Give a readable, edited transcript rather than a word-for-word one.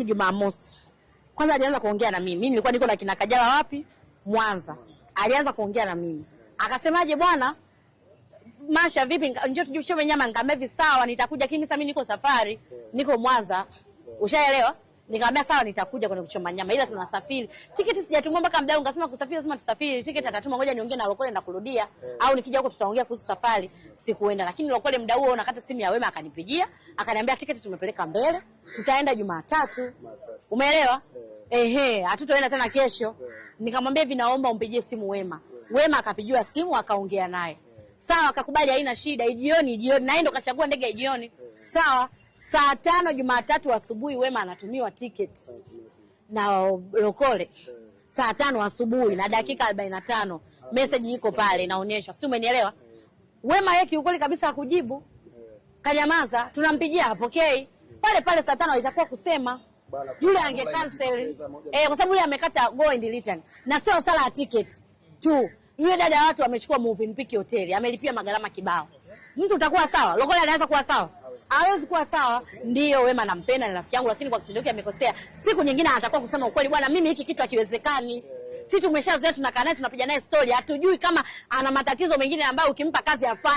Jumamosi. Kwanza alianza kuongea na mimi. Mimi nilikuwa niko na kina Kajala wapi? Mwanza. Alianza kuongea na mimi. Akasemaje bwana? Masha vipi njoo tujichome nyama, nikamwambia sawa nitakuja, lakini sasa mimi niko safari, niko Mwanza. Ushaelewa? Nikamwambia sawa nitakuja kwenye kuchoma nyama ila tunasafiri. Tiketi sijatumwa mpaka mdau ngasema kusafiri lazima tusafiri. Tiketi atatuma ngoja niongee na Lokole na kurudia au nikija huko tutaongea kuhusu safari. Sikuenda, lakini Lokole mdau huo nakata simu ya Wema akanipigia, akaniambia tiketi tumepeleka mbele, tutaenda Jumatatu. Umeelewa? Hatutoenda tena kesho. Nikamwambia hivi naomba umpigie simu Wema. Wema akapigiwa simu akaongea naye. Sawa akakubali haina shida, jioni na ndo kachagua ndege jioni. Sawa. Saa 5 Jumatatu asubuhi Wema anatumiwa ticket na Lokole. Saa 5 asubuhi na dakika 45 message iko pale inaonyesha. Si umenielewa? Wema yeye kiukweli kabisa hakujibu. Kanyamaza, tunampigia hapokei. Pale saa 5 itakuwa kusema yule ange cancel. Kwa sababu yule amekata go and return. Na sio sala ya ticket tu. Yule dada watu amechukua movie mpiki hoteli, amelipia magalama kibao. Mtu utakuwa sawa? Lokole anaweza kuwa sawa? Hawezi kuwa sawa. Ndio Wema nampenda na rafiki yangu, lakini kwa kitendo chake amekosea. Siku nyingine atakuwa kusema ukweli, bwana mimi hiki kitu hakiwezekani. Sisi tumeshazoea tunakaa naye tunapiga naye story, hatujui kama ana matatizo mengine ambayo ukimpa kazi afanye.